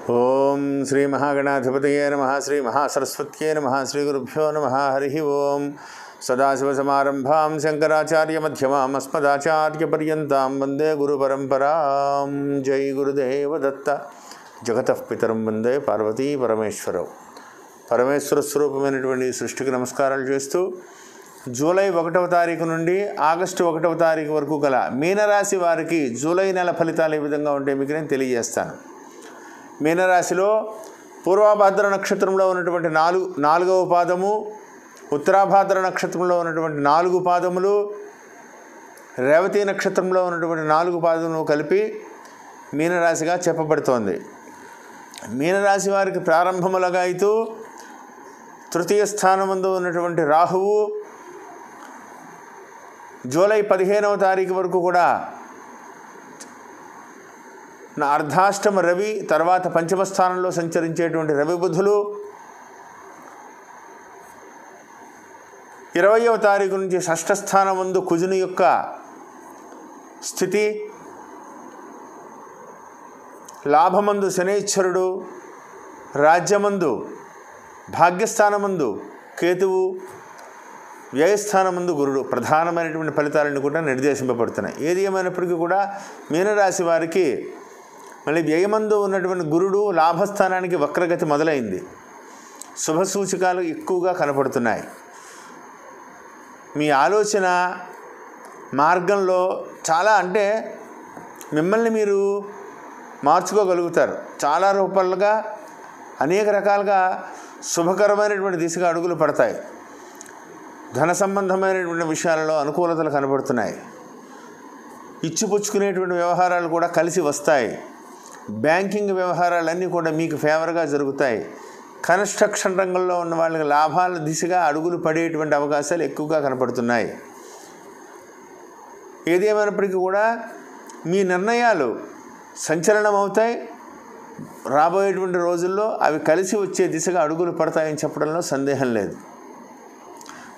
ఓం శ్రీ మహాగణాధిపతయే నమః శ్రీ మహాసరస్వత్యే నమః శ్రీ గురుభ్యో నమః హరి ఓం సదాశివసమారంభాం శంకరాచార్యమధ్యమాం అస్మదాచార్యపర్యంతాం వందే గురుపరంపరాం. జై గురుదేవ దత్త. జగతః పితరం వందే పార్వతీ పరమేశ్వరౌ. పరమేశ్వర స్వరూపమైనటువంటి సృష్టికి నమస్కారాలు చేస్తూ జూలై 1వ తారీఖు నుండి ఆగస్టు 1వ తారీఖు వరకు గల మీనరాశి వారికి జూలై నెల ఫలితాలు ఏ విధంగా ఉంటే మీకు నేను తెలియజేస్తాను. మీనరాశిలో పూర్వభాద్ర నక్షత్రంలో ఉన్నటువంటి నాలుగవ పాదము, ఉత్తరాభాద్ర నక్షత్రంలో ఉన్నటువంటి 4 పాదములు, రేవతి నక్షత్రంలో ఉన్నటువంటి 4 పాదములు కలిపి మీనరాశిగా చెప్పబడుతోంది. మీనరాశి వారికి ప్రారంభములుగా అయితే తృతీయ స్థానమందు ఉన్నటువంటి రాహువు జూలై 15వ తారీఖు వరకు కూడా అర్ధాష్టమ రవి, తర్వాత పంచమ స్థానంలో సంచరించేటువంటి రవి బుధులు 20వ తారీఖు నుంచి షష్ఠ స్థానం ముందు కుజుని యొక్క స్థితి, లాభమందు శనైశ్వరుడు, రాజ్యమందు భాగ్యస్థానమందు కేతువు, వ్యయస్థానమందు గురుడు ప్రధానమైనటువంటి ఫలితాలను కూడా నిర్దేశింపబడుతున్నాయి. ఏది ఏమైనప్పటికీ కూడా మీనరాశి వారికి మళ్ళీ వ్యయమందు ఉన్నటువంటి గురుడు లాభస్థానానికి వక్రగతి మొదలైంది. శుభసూచకాలు ఎక్కువగా కనపడుతున్నాయి. మీ ఆలోచన మార్గంలో చాలా అంటే మిమ్మల్ని మీరు మార్చుకోగలుగుతారు. చాలా రూపాలుగా అనేక రకాలుగా శుభకరమైనటువంటి దిశగా అడుగులు పడతాయి. ధన సంబంధమైనటువంటి విషయాలలో అనుకూలతలు కనబడుతున్నాయి. ఇచ్చిపుచ్చుకునేటువంటి వ్యవహారాలు కూడా కలిసి వస్తాయి. బ్యాంకింగ్ వ్యవహారాలన్నీ కూడా మీకు ఫేవర్గా జరుగుతాయి. కన్స్ట్రక్షన్ రంగంలో ఉన్న వాళ్ళకి లాభాల దిశగా అడుగులు పడేటువంటి అవకాశాలు ఎక్కువగా కనపడుతున్నాయి. ఏదేమైనప్పటికీ కూడా మీ నిర్ణయాలు సంచలనం అవుతాయి. రాబోయేటువంటి రోజుల్లో అవి కలిసి వచ్చే దిశగా అడుగులు పడతాయని చెప్పడంలో సందేహం లేదు.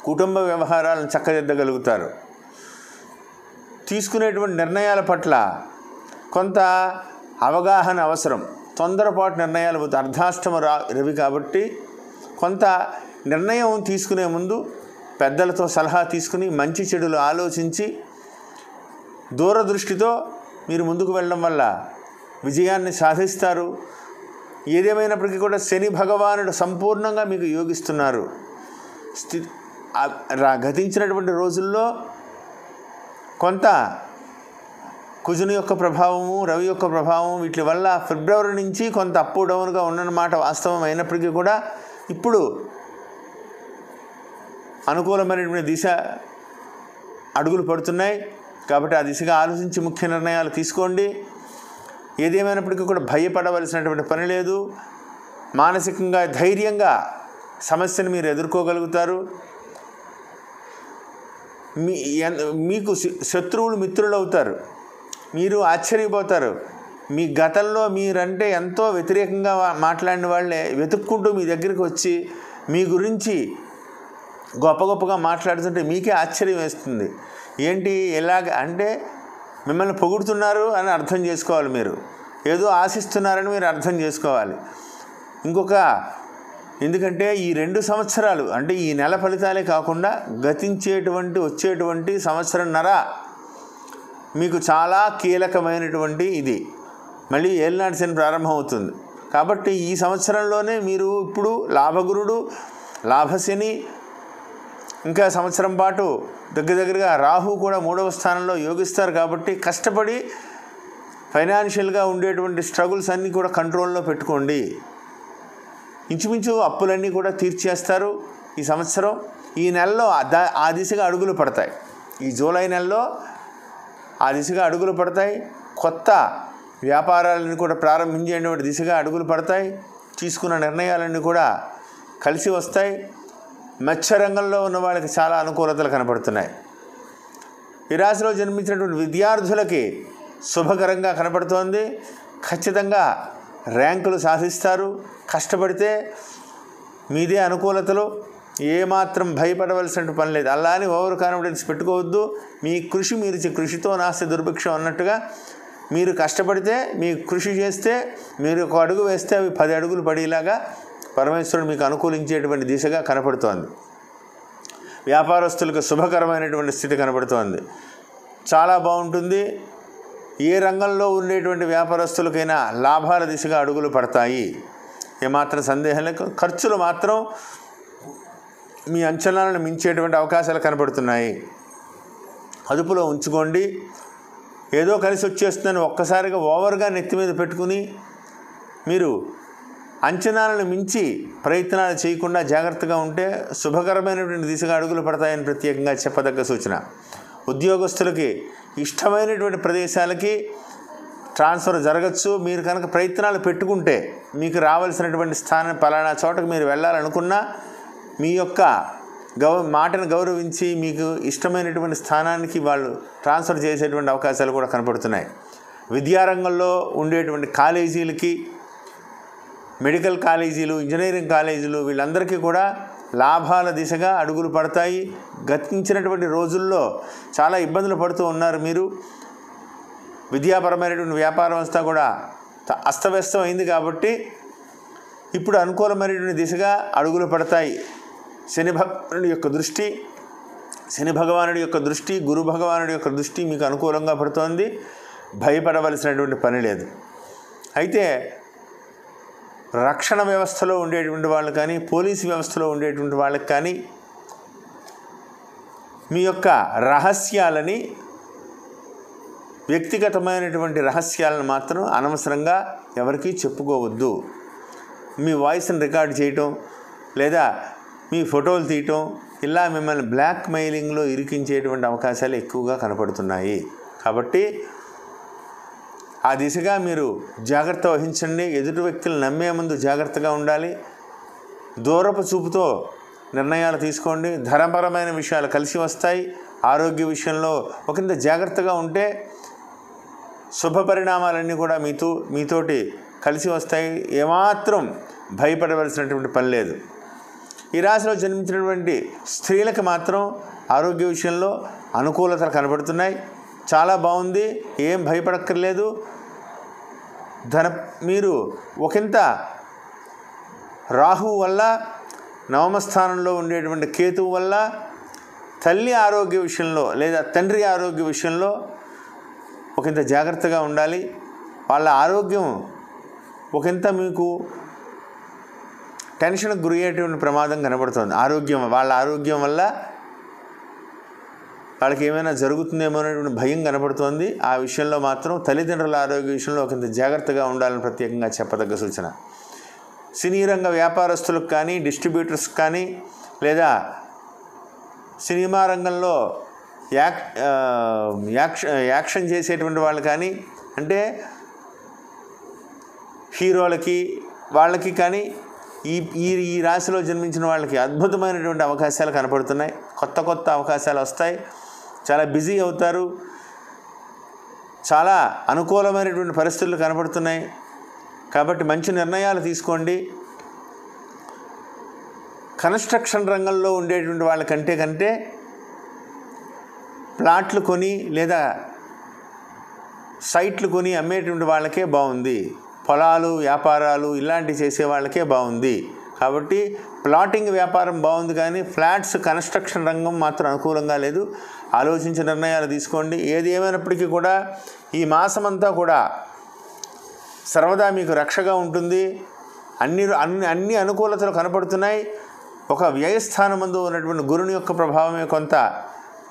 కుటుంబ వ్యవహారాలను చక్కదిద్దగలుగుతారు. తీసుకునేటువంటి నిర్ణయాల పట్ల కొంత అవగాహన అవసరం. తొందరపాటు నిర్ణయాలు అర్ధాష్టమ రవి కాబట్టి కొంత నిర్ణయం తీసుకునే ముందు పెద్దలతో సలహా తీసుకుని మంచి చెడులు ఆలోచించి దూరదృష్టితో మీరు ముందుకు వెళ్ళడం వల్ల విజయాన్ని సాధిస్తారు. ఏదేమైనప్పటికీ కూడా శని భగవానుడు సంపూర్ణంగా మీకు యోగిస్తున్నారు. గతించినటువంటి రోజుల్లో కొంత కుజుని యొక్క ప్రభావము, రవి యొక్క ప్రభావం, వీటి వల్ల ఫిబ్రవరి నుంచి కొంత అప్ డౌన్గా ఉన్నమాట వాస్తవం అయినప్పటికీ కూడా ఇప్పుడు అనుకూలమైనటువంటి దిశ అడుగులు పడుతున్నాయి. కాబట్టి ఆ దిశగా ఆలోచించి ముఖ్య నిర్ణయాలు తీసుకోండి. ఏదేమైనప్పటికీ కూడా భయపడవలసినటువంటి పని లేదు. మానసికంగా ధైర్యంగా సమస్యను మీరు ఎదుర్కోగలుగుతారు. మీకు శత్రువులు మిత్రులు అవుతారు. మీరు ఆశ్చర్యపోతారు. మీ గతంలో మీరంటే ఎంతో వ్యతిరేకంగా మాట్లాడిన వాళ్ళే వెతుక్కుంటూ మీ దగ్గరికి వచ్చి మీ గురించి గొప్పగా మాట్లాడుతుంటే మీకే ఆశ్చర్యం వేస్తుంది. ఏంటి ఎలాగ అంటే మిమ్మల్ని పొగుడుతున్నారు అని అర్థం చేసుకోవాలి. మీరు ఏదో ఆశిస్తున్నారని మీరు అర్థం చేసుకోవాలి. ఎందుకంటే ఈ 2 సంవత్సరాలు అంటే ఈ నెల ఫలితాలే కాకుండా వచ్చేటువంటి సంవత్సరంన్నర మీకు చాలా కీలకమైనటువంటి ఇది. మళ్ళీ ఏలినాటి శని ప్రారంభమవుతుంది. కాబట్టి ఈ సంవత్సరంలోనే మీరు ఇప్పుడు లాభగురుడు, లాభశని, ఇంకా సంవత్సరం పాటు దగ్గరగా రాహు కూడా 3వ స్థానంలో యోగిస్తారు. కాబట్టి కష్టపడి ఫైనాన్షియల్గా ఉండేటువంటి స్ట్రగుల్స్ అన్నీ కూడా కంట్రోల్లో పెట్టుకోండి. ఇంచుమించు అప్పులన్నీ కూడా తీర్చేస్తారు ఈ సంవత్సరం. ఈ నెలలో ఆ దిశగా అడుగులు పడతాయి. ఈ జూలై నెలలో ఆ దిశగా అడుగులు పడతాయి. కొత్త వ్యాపారాలను కూడా ప్రారంభించేటువంటి దిశగా అడుగులు పడతాయి. తీసుకున్న నిర్ణయాలన్నీ కూడా కలిసి వస్తాయి. మత్స్య రంగంలో ఉన్న వాళ్ళకి చాలా అనుకూలతలు కనపడుతున్నాయి. ఈ రాశిలో జన్మించినటువంటి విద్యార్థులకి శుభకరంగా కనపడుతోంది. ఖచ్చితంగా ర్యాంకులు సాధిస్తారు. కష్టపడితే మీదే అనుకూలతలు. ఏమాత్రం భయపడవలసిన పని లేదు. అలానే ఓవర్ కాన్ఫిడెన్స్ పెట్టుకోవద్దు. మీ కృషి మీరు కృషితో నాస్తి దుర్భిక్షం అన్నట్టుగా మీరు కష్టపడితే, మీకు కృషి చేస్తే, మీరు ఒక అడుగు వేస్తే అవి 10 అడుగులు పడేలాగా పరమేశ్వరుడు మీకు అనుకూలించేటువంటి దిశగా కనపడుతోంది. వ్యాపారస్తులకు శుభకరమైనటువంటి స్థితి కనపడుతోంది. చాలా బాగుంటుంది. ఏ రంగంలో ఉండేటువంటి వ్యాపారస్తులకైనా లాభాల దిశగా అడుగులు పడతాయి, ఏమాత్రం సందేహం లేక. ఖర్చులు మాత్రం మీ అంచనాలను మించేటువంటి అవకాశాలు కనపడుతున్నాయి. అదుపులో ఉంచుకోండి. ఏదో కలిసి వచ్చేస్తుందని ఒక్కసారిగా ఓవర్గా నెత్తి మీద పెట్టుకుని మీరు అంచనాలను మించి ప్రయత్నాలు చేయకుండా జాగ్రత్తగా ఉంటే శుభకరమైనటువంటి దిశగా అడుగులు పడతాయని ప్రత్యేకంగా చెప్పదగ్గ సూచన. ఉద్యోగస్తులకి ఇష్టమైనటువంటి ప్రదేశాలకి ట్రాన్స్ఫర్ జరగచ్చు. మీరు కనుక ప్రయత్నాలు పెట్టుకుంటే మీకు రావాల్సినటువంటి స్థానం పలానా చోటకు మీరు వెళ్ళాలనుకున్నా మీ యొక్క మాటను గౌరవించి మీకు ఇష్టమైనటువంటి స్థానానికి వాళ్ళు ట్రాన్స్ఫర్ చేసేటువంటి అవకాశాలు కూడా కనపడుతున్నాయి. విద్యారంగంలో ఉండేటువంటి కాలేజీలకి, మెడికల్ కాలేజీలు, ఇంజనీరింగ్ కాలేజీలు వీళ్ళందరికీ కూడా లాభాల దిశగా అడుగులు పడతాయి. గతించినటువంటి రోజుల్లో చాలా ఇబ్బందులు పడుతూ ఉన్నారు మీరు. విద్యాపరమైనటువంటి వ్యాపారం అంతా కూడా అస్తవ్యస్తం అయింది కాబట్టి ఇప్పుడు అనుకూలమైనటువంటి దిశగా అడుగులు పడతాయి. శని భగవానుడి యొక్క దృష్టి, గురు భగవానుడి యొక్క దృష్టి మీకు అనుకూలంగా పడుతోంది. భయపడవలసినటువంటి పని లేదు. అయితే రక్షణ వ్యవస్థలో ఉండేటువంటి వాళ్ళు కానీ, పోలీసు వ్యవస్థలో ఉండేటువంటి వాళ్ళకి కానీ మీ యొక్క రహస్యాలని, వ్యక్తిగతమైనటువంటి రహస్యాలను మాత్రం అనవసరంగా ఎవరికీ చెప్పుకోవద్దు. మీ వాయిస్ని రికార్డ్ చేయటం లేదా మీ ఫోటోలు తీయటం ఇలా మిమ్మల్ని బ్లాక్ మెయిలింగ్లో ఇరికించేటువంటి అవకాశాలు ఎక్కువగా కనపడుతున్నాయి. కాబట్టి ఆ దిశగా మీరు జాగ్రత్త వహించండి. ఎదుటి వ్యక్తులు నమ్మే ముందు జాగ్రత్తగా ఉండాలి. దూరపు చూపుతో నిర్ణయాలు తీసుకోండి. ధనపరమైన విషయాలు కలిసి వస్తాయి. ఆరోగ్య విషయంలో ఒకంత జాగ్రత్తగా ఉంటే శుభ పరిణామాలన్నీ కూడా మీతోటి కలిసి వస్తాయి. ఏమాత్రం భయపడవలసినటువంటి పని లేదు. ఈ రాశిలో జన్మించినటువంటి స్త్రీలకు మాత్రం ఆరోగ్య విషయంలో అనుకూలతలు కనబడుతున్నాయి. చాలా బాగుంది. ఏం భయపడక్కర్లేదు. మీరు ఒకంత రాహువు వల్ల, నవమ స్థానంలో ఉండేటువంటి కేతువు వల్ల తల్లి ఆరోగ్య విషయంలో లేదా తండ్రి ఆరోగ్య విషయంలో ఒకంత జాగ్రత్తగా ఉండాలి. వాళ్ళ ఆరోగ్యం ఒకంత మీకు టెన్షన్కి గురి అయ్యేటువంటి ప్రమాదం కనబడుతుంది. వాళ్ళ ఆరోగ్యం వల్ల వాళ్ళకి ఏమైనా జరుగుతుందేమో అనేటువంటి భయం కనబడుతోంది. ఆ విషయంలో మాత్రం తల్లిదండ్రుల ఆరోగ్య విషయంలో ఒకంత జాగ్రత్తగా ఉండాలని ప్రత్యేకంగా చెప్పదగ్గ సూచన. సినీ రంగ వ్యాపారస్తులకు కానీ, డిస్ట్రిబ్యూటర్స్ కానీ, లేదా సినిమా రంగంలో యాక్షన్ చేసేటువంటి వాళ్ళు కానీ, అంటే హీరోలకి వాళ్ళకి కానీ ఈ రాశిలో జన్మించిన వాళ్ళకి అద్భుతమైనటువంటి అవకాశాలు కనపడుతున్నాయి. కొత్త అవకాశాలు వస్తాయి. చాలా బిజీ అవుతారు. చాలా అనుకూలమైనటువంటి పరిస్థితులు కనపడుతున్నాయి. కాబట్టి మంచి నిర్ణయాలు తీసుకోండి. కన్స్ట్రక్షన్ రంగంలో ఉండేటువంటి వాళ్ళకంటే ప్లాట్లు కొని లేదా సైట్లు కొని అమ్మేటువంటి వాళ్ళకే బాగుంది. పొలాలు, వ్యాపారాలు ఇలాంటివి చేసే వాళ్ళకే బాగుంది. కాబట్టి ప్లాటింగ్ వ్యాపారం బాగుంది, కానీ ఫ్లాట్స్ కన్స్ట్రక్షన్ రంగం మాత్రం అనుకూలంగా లేదు. ఆలోచించి నిర్ణయాలు తీసుకోండి. ఏది ఏమైనప్పటికీ కూడా ఈ మాసమంతా కూడా సర్వదా మీకు రక్షగా ఉంటుంది. అన్ని అనుకూలతలు కనపడుతున్నాయి. ఒక వ్యయస్థానమందు ఉన్నటువంటి గురుని యొక్క ప్రభావమే కొంత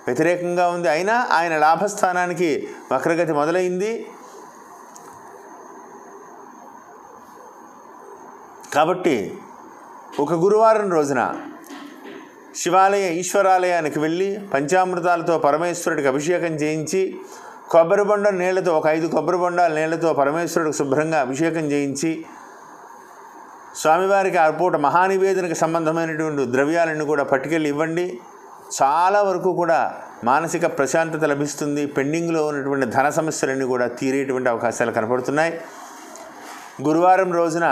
వ్యతిరేకంగా ఉంది. అయినా ఆయన లాభస్థానానికి వక్రగతి మొదలైంది. కాబట్టి ఒక గురువారం రోజున ఈశ్వరాలయానికి వెళ్ళి పంచామృతాలతో పరమేశ్వరుడికి అభిషేకం చేయించి, కొబ్బరి బొండ నీళ్లతో ఒక 5 కొబ్బరి బొండాల నీళ్లతో పరమేశ్వరుడికి శుభ్రంగా అభిషేకం చేయించి, స్వామివారికి ఆ పూట మహానివేదనకు సంబంధమైనటువంటి ద్రవ్యాలను కూడా పట్టుకెళ్ళి ఇవ్వండి. చాలా వరకు కూడా మానసిక ప్రశాంతత లభిస్తుంది. పెండింగ్లో ఉన్నటువంటి ధన సమస్యలన్నీ కూడా తీరేటువంటి అవకాశాలు కనపడుతున్నాయి. గురువారం రోజున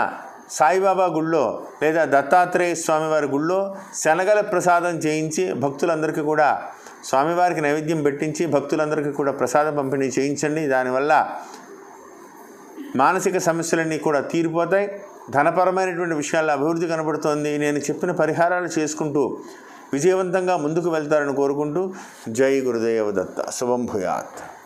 సాయిబాబా గుళ్ళో లేదా దత్తాత్రేయ స్వామివారి గుళ్ళో శనగల ప్రసాదం చేయించి భక్తులందరికీ కూడా స్వామివారికి నైవేద్యం పెట్టించి భక్తులందరికీ కూడా ప్రసాదం పంపిణీ చేయించండి. దానివల్ల మానసిక సమస్యలన్నీ కూడా తీరిపోతాయి. ధనపరమైనటువంటి విషయాల్లో అభివృద్ధి కనబడుతోంది. నేను చెప్పిన పరిహారాలు చేసుకుంటూ విజయవంతంగా ముందుకు వెళ్తారని కోరుకుంటూ జై గురుదేవ దత్త. శుభం భూయాత్.